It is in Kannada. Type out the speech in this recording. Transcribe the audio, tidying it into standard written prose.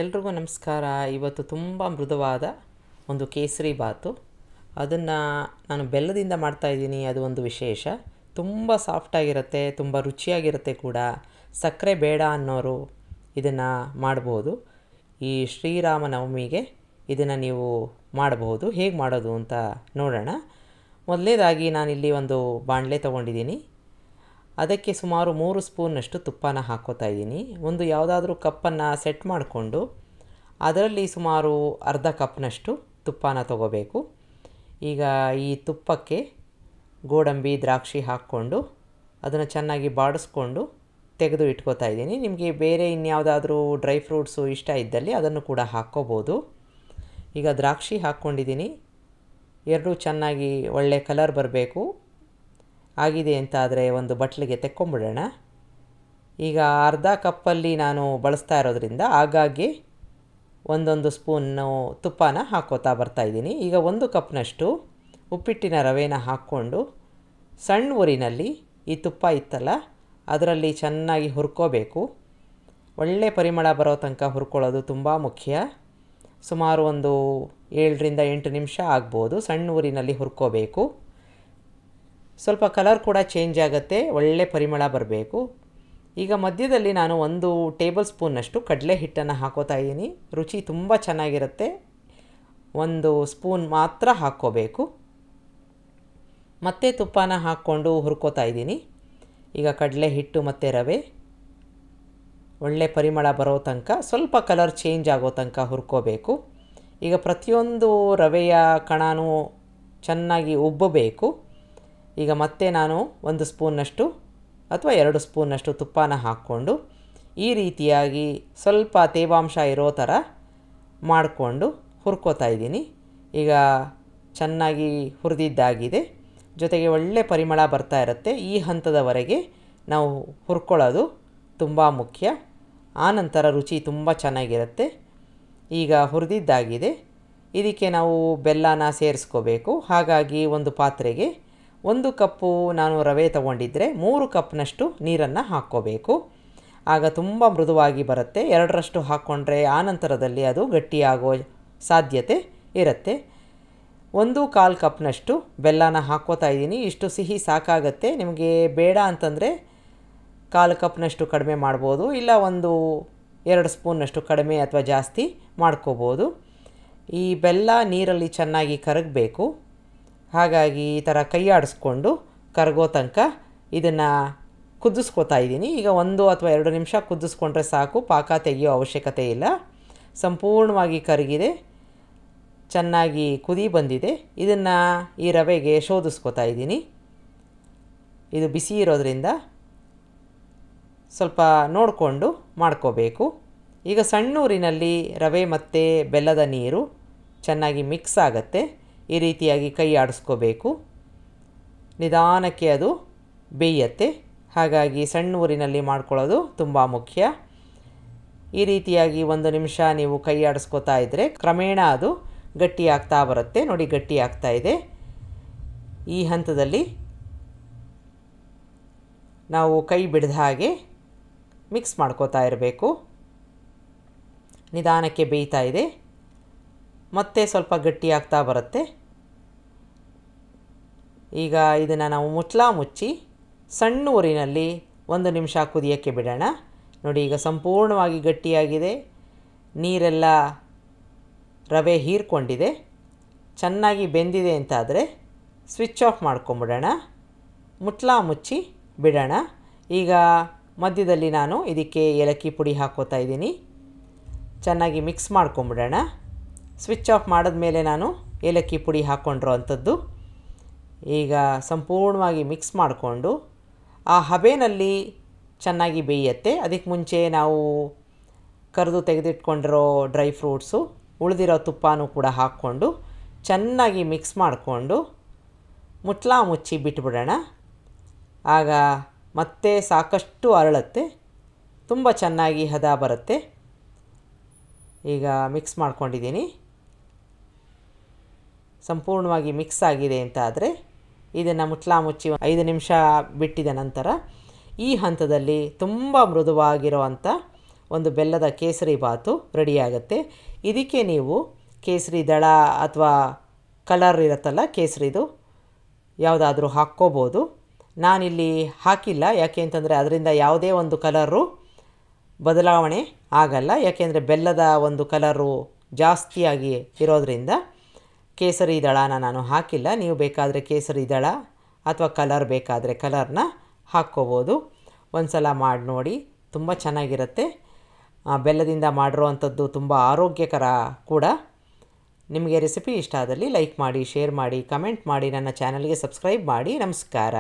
ಎಲ್ರಿಗೂ ನಮಸ್ಕಾರ. ಇವತ್ತು ತುಂಬ ಮೃದುವಾದ ಒಂದು ಕೇಸರಿ ಬಾತು. ಅದನ್ನು ನಾನು ಬೆಲ್ಲದಿಂದ ಮಾಡ್ತಾಯಿದ್ದೀನಿ. ಅದು ಒಂದು ವಿಶೇಷ. ತುಂಬ ಸಾಫ್ಟಾಗಿರುತ್ತೆ, ತುಂಬ ರುಚಿಯಾಗಿರುತ್ತೆ ಕೂಡ. ಸಕ್ಕರೆ ಬೇಡ ಅನ್ನೋರು ಇದನ್ನು ಮಾಡ್ಬೋದು. ಈ ಶ್ರೀರಾಮನವಮಿಗೆ ಇದನ್ನು ನೀವು ಮಾಡಬಹುದು. ಹೇಗೆ ಮಾಡೋದು ಅಂತ ನೋಡೋಣ. ಮೊದಲನೇದಾಗಿ ನಾನಿಲ್ಲಿ ಒಂದು ಬಾಣಲೆ ತೊಗೊಂಡಿದ್ದೀನಿ. ಅದಕ್ಕೆ ಸುಮಾರು 3 ಸ್ಪೂನ್ನಷ್ಟು ತುಪ್ಪನ ಹಾಕ್ಕೋತಾ ಇದ್ದೀನಿ. ಒಂದು ಯಾವುದಾದ್ರೂ ಕಪ್ಪನ್ನು ಸೆಟ್ ಮಾಡಿಕೊಂಡು ಅದರಲ್ಲಿ ಸುಮಾರು ಅರ್ಧ ಕಪ್ನಷ್ಟು ತುಪ್ಪನ ತೊಗೋಬೇಕು. ಈಗ ಈ ತುಪ್ಪಕ್ಕೆ ಗೋಡಂಬಿ ದ್ರಾಕ್ಷಿ ಹಾಕ್ಕೊಂಡು ಅದನ್ನು ಚೆನ್ನಾಗಿ ಬಾಡಿಸ್ಕೊಂಡು ತೆಗೆದು ಇಟ್ಕೋತಾ ಇದ್ದೀನಿ. ನಿಮಗೆ ಬೇರೆ ಇನ್ಯಾವುದಾದ್ರೂ ಡ್ರೈ ಫ್ರೂಟ್ಸು ಇಷ್ಟ ಇದ್ದಲ್ಲಿ ಅದನ್ನು ಕೂಡ ಹಾಕ್ಕೋಬೋದು. ಈಗ ದ್ರಾಕ್ಷಿ ಹಾಕ್ಕೊಂಡಿದ್ದೀನಿ. ಎರಡೂ ಚೆನ್ನಾಗಿ ಒಳ್ಳೆ ಕಲರ್ ಬರಬೇಕು. ಆಗಿದೆ ಅಂತ ಆದರೆ ಒಂದು ಬಟ್ಲಿಗೆ ತೆಕ್ಕೊಂಬಿಡೋಣ. ಈಗ ಅರ್ಧ ಕಪ್ಪಲ್ಲಿ ನಾನು ಬಳಸ್ತಾ ಇರೋದ್ರಿಂದ ಆಗಾಗ್ಗೆ ಒಂದೊಂದು ಸ್ಪೂನು ತುಪ್ಪನ ಹಾಕ್ಕೋತಾ ಬರ್ತಾಯಿದ್ದೀನಿ. ಈಗ 1 ಕಪ್ನಷ್ಟು ಉಪ್ಪಿಟ್ಟಿನ ರವೆನ ಹಾಕ್ಕೊಂಡು ಸಣ್ಣ ಊರಿನಲ್ಲಿ ಈ ತುಪ್ಪ ಇತ್ತಲ್ಲ ಅದರಲ್ಲಿ ಚೆನ್ನಾಗಿ ಹುರ್ಕೋಬೇಕು. ಒಳ್ಳೆ ಪರಿಮಳ ಬರೋ ತನಕ ಹುರ್ಕೊಳ್ಳೋದು ತುಂಬ ಮುಖ್ಯ. ಸುಮಾರು ಒಂದು 7ರಿಂದ 8 ನಿಮಿಷ ಆಗ್ಬೋದು. ಸಣ್ಣ ಊರಿನಲ್ಲಿ ಹುರ್ಕೋಬೇಕು. ಸ್ವಲ್ಪ ಕಲರ್ ಕೂಡ ಚೇಂಜ್ ಆಗುತ್ತೆ, ಒಳ್ಳೆ ಪರಿಮಳ ಬರಬೇಕು. ಈಗ ಮಧ್ಯದಲ್ಲಿ ನಾನು 1 ಟೇಬಲ್ ಸ್ಪೂನ್ನಷ್ಟು ಕಡಲೆ ಹಿಟ್ಟನ್ನು ಹಾಕೋತಾ ಇದ್ದೀನಿ. ರುಚಿ ತುಂಬ ಚೆನ್ನಾಗಿರುತ್ತೆ. 1 ಸ್ಪೂನ್ ಮಾತ್ರ ಹಾಕ್ಕೋಬೇಕು. ಮತ್ತೆ ತುಪ್ಪನ ಹಾಕ್ಕೊಂಡು ಹುರ್ಕೋತಾ ಇದ್ದೀನಿ. ಈಗ ಕಡಲೆ ಹಿಟ್ಟು ಮತ್ತು ರವೆ ಒಳ್ಳೆ ಪರಿಮಳ ಬರೋ ತನಕ, ಸ್ವಲ್ಪ ಕಲರ್ ಚೇಂಜ್ ಆಗೋ ತನಕ ಹುರ್ಕೋಬೇಕು. ಈಗ ಪ್ರತಿಯೊಂದು ರವೆಯ ಕಣನೂ ಚೆನ್ನಾಗಿ ಉಬ್ಬಬೇಕು. ಈಗ ಮತ್ತೆ ನಾನು 1 ಸ್ಪೂನ್ನಷ್ಟು ಅಥವಾ 2 ಸ್ಪೂನ್ನಷ್ಟು ತುಪ್ಪನ ಹಾಕ್ಕೊಂಡು ಈ ರೀತಿಯಾಗಿ ಸ್ವಲ್ಪ ತೇವಾಂಶ ಇರೋ ಥರ ಮಾಡಿಕೊಂಡು ಹುರ್ಕೋತಾ ಇದ್ದೀನಿ. ಈಗ ಚೆನ್ನಾಗಿ ಹುರಿದಿದ್ದಾಗಿದೆ. ಜೊತೆಗೆ ಒಳ್ಳೆ ಪರಿಮಳ ಬರ್ತಾ ಇರುತ್ತೆ. ಈ ಹಂತದವರೆಗೆ ನಾವು ಹುರ್ಕೊಳ್ಳೋದು ತುಂಬ ಮುಖ್ಯ. ಆನಂತರ ರುಚಿ ತುಂಬ ಚೆನ್ನಾಗಿರುತ್ತೆ. ಈಗ ಹುರಿದಿದ್ದಾಗಿದೆ. ಇದಕ್ಕೆ ನಾವು ಬೆಲ್ಲನ ಸೇರಿಸ್ಕೋಬೇಕು. ಹಾಗಾಗಿ ಒಂದು ಪಾತ್ರೆಗೆ 1 ಕಪ್ಪು ನಾನು ರವೆ ತೊಗೊಂಡಿದ್ದರೆ 3 ಕಪ್ನಷ್ಟು ನೀರನ್ನು ಹಾಕ್ಕೋಬೇಕು. ಆಗ ತುಂಬ ಮೃದುವಾಗಿ ಬರುತ್ತೆ. 2ರಷ್ಟು ಹಾಕ್ಕೊಂಡ್ರೆ ಆನಂತರದಲ್ಲಿ ಅದು ಗಟ್ಟಿಯಾಗೋ ಸಾಧ್ಯತೆ ಇರುತ್ತೆ. 1/4 ಕಪ್ನಷ್ಟು ಬೆಲ್ಲನ ಹಾಕ್ಕೋತಾ ಇದ್ದೀನಿ. ಇಷ್ಟು ಸಿಹಿ ಸಾಕಾಗತ್ತೆ. ನಿಮಗೆ ಬೇಡ ಅಂತಂದರೆ 1/4 ಕಪ್ನಷ್ಟು ಕಡಿಮೆ ಮಾಡ್ಬೋದು, ಇಲ್ಲ 1-2 ಸ್ಪೂನ್ನಷ್ಟು ಕಡಿಮೆ ಅಥವಾ ಜಾಸ್ತಿ ಮಾಡ್ಕೋಬೋದು. ಈ ಬೆಲ್ಲ ನೀರಲ್ಲಿ ಚೆನ್ನಾಗಿ ಕರಗಬೇಕು. ಹಾಗಾಗಿ ಈ ಥರ ಕೈ ಆಡಿಸ್ಕೊಂಡು ಕರಗೋ ತನಕ ಇದನ್ನು ಕುದಿಸ್ಕೋತಾ ಇದ್ದೀನಿ. ಈಗ 1 ಅಥವಾ 2 ನಿಮಿಷ ಕುದಿಸ್ಕೊಂಡ್ರೆ ಸಾಕು, ಪಾಕ ತೆಗೆಯೋ ಅವಶ್ಯಕತೆ ಇಲ್ಲ. ಸಂಪೂರ್ಣವಾಗಿ ಕರಗಿದೆ, ಚೆನ್ನಾಗಿ ಕುದಿ ಬಂದಿದೆ. ಇದನ್ನು ಈ ರವೆಗೆ ಶೋಧಿಸ್ಕೋತಾ ಇದ್ದೀನಿ. ಇದು ಬಿಸಿ ಇರೋದ್ರಿಂದ ಸ್ವಲ್ಪ ನೋಡಿಕೊಂಡು ಮಾಡ್ಕೋಬೇಕು. ಈಗ ಸಣ್ಣೂರಿನಲ್ಲಿ ರವೆ ಮತ್ತು ಬೆಲ್ಲದ ನೀರು ಚೆನ್ನಾಗಿ ಮಿಕ್ಸ್ ಆಗುತ್ತೆ. ಈ ರೀತಿಯಾಗಿ ಕೈ ಆಡಿಸ್ಕೋಬೇಕು. ನಿಧಾನಕ್ಕೆ ಅದು ಬೇಯುತ್ತೆ. ಹಾಗಾಗಿ ಸಣ್ಣ ಊರಿನಲ್ಲಿ ಮಾಡ್ಕೊಳ್ಳೋದು ತುಂಬ ಮುಖ್ಯ. ಈ ರೀತಿಯಾಗಿ 1 ನಿಮಿಷ ನೀವು ಕೈ ಆಡಿಸ್ಕೋತಾ ಇದ್ದರೆ ಕ್ರಮೇಣ ಅದು ಗಟ್ಟಿ ಆಗ್ತಾ ಬರುತ್ತೆ. ನೋಡಿ, ಗಟ್ಟಿ ಆಗ್ತಾ ಇದೆ. ಈ ಹಂತದಲ್ಲಿ ನಾವು ಕೈ ಬಿಡದ ಹಾಗೆ ಮಿಕ್ಸ್ ಮಾಡ್ಕೋತಾ ಇರಬೇಕು. ನಿಧಾನಕ್ಕೆ ಬೇಯ್ತಾ ಇದೆ. ಮತ್ತೆ ಸ್ವಲ್ಪ ಗಟ್ಟಿ ಆಗ್ತಾ ಬರುತ್ತೆ. ಈಗ ಇದನ್ನು ನಾವು ಮುಚ್ಚಿ ಸಣ್ಣ ಊರಿನಲ್ಲಿ 1 ನಿಮಿಷ ಕುದಿಯೋಕ್ಕೆ ಬಿಡೋಣ. ನೋಡಿ, ಈಗ ಸಂಪೂರ್ಣವಾಗಿ ಗಟ್ಟಿಯಾಗಿದೆ. ನೀರೆಲ್ಲ ರವೆ ಹೀರ್ಕೊಂಡಿದೆ, ಚೆನ್ನಾಗಿ ಬೆಂದಿದೆ ಅಂತಾದರೆ ಸ್ವಿಚ್ ಆಫ್ ಮಾಡ್ಕೊಂಬಿಡೋಣ. ಮುಚ್ಚಿ ಬಿಡೋಣ. ಈಗ ಮಧ್ಯದಲ್ಲಿ ನಾನು ಇದಕ್ಕೆ ಏಲಕ್ಕಿ ಪುಡಿ ಹಾಕ್ಕೋತಾ ಇದ್ದೀನಿ. ಚೆನ್ನಾಗಿ ಮಿಕ್ಸ್ ಮಾಡ್ಕೊಂಬಿಡೋಣ. ಸ್ವಿಚ್ ಆಫ್ ಮಾಡಿದ್ಮೇಲೆ ನಾನು ಏಲಕ್ಕಿ ಪುಡಿ ಹಾಕ್ಕೊಂಡಿರೋ ಅಂಥದ್ದು. ಈಗ ಸಂಪೂರ್ಣವಾಗಿ ಮಿಕ್ಸ್ ಮಾಡಿಕೊಂಡು ಆ ಹಬೆನಲ್ಲಿ ಚೆನ್ನಾಗಿ ಬೇಯುತ್ತೆ. ಅದಕ್ಕೆ ಮುಂಚೆ ನಾವು ಕರೆದು ತೆಗೆದಿಟ್ಕೊಂಡಿರೋ ಡ್ರೈ ಫ್ರೂಟ್ಸು, ಉಳಿದಿರೋ ತುಪ್ಪನೂ ಕೂಡ ಹಾಕ್ಕೊಂಡು ಚೆನ್ನಾಗಿ ಮಿಕ್ಸ್ ಮಾಡಿಕೊಂಡು ಮುಚ್ಚಿ ಬಿಟ್ಬಿಡೋಣ. ಆಗ ಮತ್ತೆ ಸಾಕಷ್ಟು ಅರಳುತ್ತೆ, ತುಂಬ ಚೆನ್ನಾಗಿ ಹದ ಬರುತ್ತೆ. ಈಗ ಮಿಕ್ಸ್ ಮಾಡ್ಕೊಂಡಿದ್ದೀನಿ. ಸಂಪೂರ್ಣವಾಗಿ ಮಿಕ್ಸ್ ಆಗಿದೆ ಅಂತ ಆದರೆ ಇದನ್ನು ಮುಚ್ಚಿ 5 ನಿಮಿಷ ಬಿಟ್ಟಿದ ನಂತರ ಈ ಹಂತದಲ್ಲಿ ತುಂಬ ಮೃದುವಾಗಿರುವಂಥ ಒಂದು ಬೆಲ್ಲದ ಕೇಸರಿ ಬಾತು ರೆಡಿಯಾಗುತ್ತೆ. ಇದಕ್ಕೆ ನೀವು ಕೇಸರಿ ದಳ ಅಥವಾ ಕಲರ್ ಇರುತ್ತಲ್ಲ ಕೇಸರಿದು ಯಾವುದಾದ್ರೂ ಹಾಕ್ಕೋಬೋದು. ನಾನಿಲ್ಲಿ ಹಾಕಿಲ್ಲ, ಯಾಕೆ ಅಂತಂದರೆ ಅದರಿಂದ ಯಾವುದೇ ಒಂದು ಕಲರು ಬದಲಾವಣೆ ಆಗಲ್ಲ. ಯಾಕೆಂದರೆ ಬೆಲ್ಲದ ಒಂದು ಕಲರು ಜಾಸ್ತಿಯಾಗಿ ಇರೋದರಿಂದ ಕೇಸರಿ ದಳನ ನಾನು ಹಾಕಿಲ್ಲ. ನೀವು ಬೇಕಾದರೆ ಕೇಸರಿ ದಳ ಅಥವಾ ಕಲರ್ ಬೇಕಾದರೆ ಕಲರ್ನ ಹಾಕ್ಕೋಬೋದು. ಒಂದು ಸಲ ಮಾಡಿ ನೋಡಿ, ತುಂಬ ಚೆನ್ನಾಗಿರುತ್ತೆ. ಬೆಲ್ಲದಿಂದ ಮಾಡಿರೋವಂಥದ್ದು ತುಂಬ ಆರೋಗ್ಯಕರ ಕೂಡ. ನಿಮಗೆ ರೆಸಿಪಿ ಇಷ್ಟ ಆದಲ್ಲಿ ಲೈಕ್ ಮಾಡಿ, ಶೇರ್ ಮಾಡಿ, ಕಮೆಂಟ್ ಮಾಡಿ, ನನ್ನ ಚಾನಲ್ಗೆ ಸಬ್ಸ್ಕ್ರೈಬ್ ಮಾಡಿ. ನಮಸ್ಕಾರ.